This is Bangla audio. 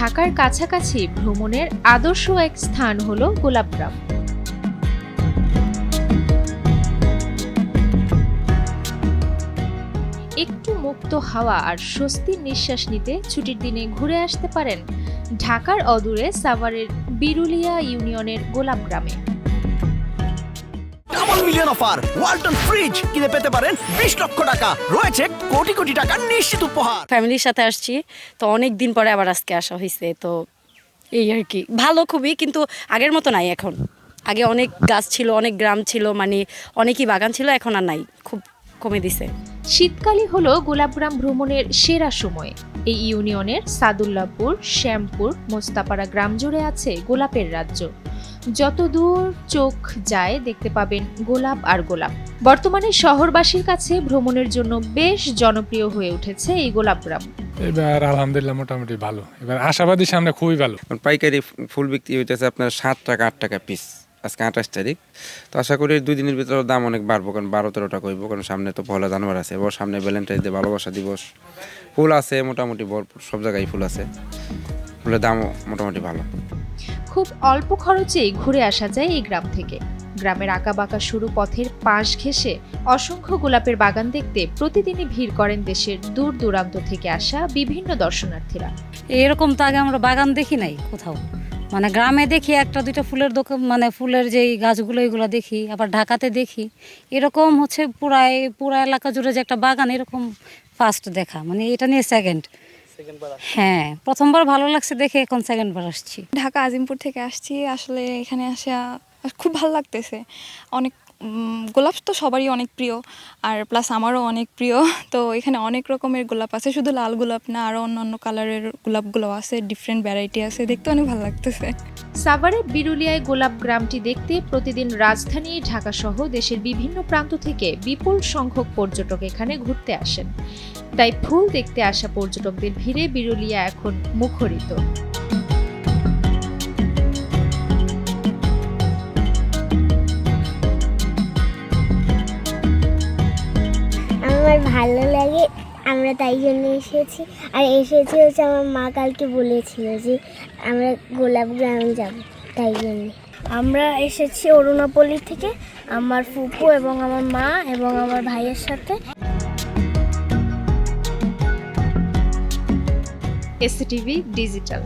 ঢাকার কাছাকাছি ভ্রমণের আদর্শ এক স্থান হলো গোলাপগ্রাম। একটু মুক্ত হাওয়া আর স্বস্তির নিঃশ্বাস নিতে ছুটির দিনে ঘুরে আসতে পারেন ঢাকার অদূরে সাভারের বিরুলিয়া ইউনিয়নের গোলাপগ্রামে। Double million offer Walton fridge কিনে পেতে পারেন 20 লক্ষ টাকা, রয়েছে কোটি কোটি টাকার নিশ্চিত উপহার। ফ্যামিলির সাথে আসছি, তো অনেক দিন পরে আবার আজকে আসা হয়েছে, তো এই আর কি। ভালো খুবই, কিন্তু আগের মতো নাই এখন। আগে অনেক গাছ ছিল, অনেক গ্রাম ছিল, মানে অনেকই বাগান ছিল, এখন আর নাই, খুব কমে দিছে। শীতকালই হলো গোলাপগ্রাম ভ্রমণের সেরা সময়। এই ইউনিয়নের সাদুল্লাপুর, শ্যামপুর, মোস্তাপাড়া গ্রাম জুড়ে আছে গোলাপের রাজ্য। যত দূর চোখ যায় দেখতে পাবেন গোলাপ আর গোলাপ। বর্তমানে শহরবাসীর কাছে ভ্রমণের জন্য বেশ জনপ্রিয় হয়ে উঠেছে এই গোলাপগ্রাম। এবার আলহামদুলিল্লাহ মোটামুটি ভালো, এবার আশাবাদী সামনে খুবই ভালো। পাইকারি ফুল বিক্রি হইতেছে আপনার 7 টাকা 8 টাকা পিস। আজকে 28 তারিখ, তো আশা করি 2 দিনের ভিতরে দাম অনেক বাড়বো, কারণ 12-13 টাকা হইব, কারণ সামনে তো পহেলা জানুয়ারি আছে, এবার সামনে ভ্যালেন্টাইন্স ডে, ভালোবাসা দিবস। ফুল আছে মোটামুটি ভরপুর, সব জায়গায় ফুল আছে, ফুলের দামও মোটামুটি ভালো। খুব অল্প খরচেই ঘুরে আসা যায় এই গ্রাম থেকে। গ্রামের আঁকাবাঁকা সরু পথের পাশ ঘেঁষে অসংখ্য গোলাপের বাগান দেখতে প্রতিদিনই ভিড় করেন দেশের দূর দূরান্ত থেকে আসা বিভিন্ন দর্শনার্থীরা। এরকম তো আগে আমরা বাগান দেখি নাই কোথাও, মানে গ্রামে দেখি একটা দুইটা ফুলের দোকান, মানে ফুলের যেই গাছগুলো এগুলো দেখি, আবার ঢাকাতে দেখি। এরকম হচ্ছে পুরা এলাকা জুড়ে যে একটা বাগান, এরকম ফার্স্ট দেখা, মানে এটা নিয়ে সেকেন্ড। হ্যাঁ, প্রথমবার ভালো লাগছে দেখে, এখন সেকেন্ডবার আসছি। ঢাকা আজিমপুর থেকে আসছি, আসলে এখানে আসা খুব ভালো লাগতেছে। অনেক গোলাপ তো সবারই অনেক প্রিয়, আর প্লাস আমারও অনেক প্রিয়। তো এখানে অনেক রকমের গোলাপ আছে, শুধু লাল গোলাপ না, আরও অন্যান্য কালারের গোলাপগুলো আছে, ডিফারেন্ট ভ্যারাইটি আছে, দেখতে অনেক ভালো লাগতেছে। সাভারের বিরুলিয়ায় গোলাপ গ্রামটি দেখতে প্রতিদিন রাজধানী ঢাকা সহ দেশের বিভিন্ন প্রান্ত থেকে বিপুল সংখ্যক পর্যটক এখানে ঘুরতে আসেন। তাই ফুল দেখতে আসা পর্যটকদের ভিড়ে বিরুলিয়া এখন মুখরিত। আমার ভালো লাগে, আমরা তাই জন্য এসেছি। আর এসেছি হচ্ছে আমার মা কালকে বলেছিল যে আমরা গোলাপ গ্রামে যাব, তাই জন্য আমরা এসেছি অরুণাপল্লী থেকে, আমার ফুপু এবং আমার মা এবং আমার ভাইয়ের সাথে। STV digital.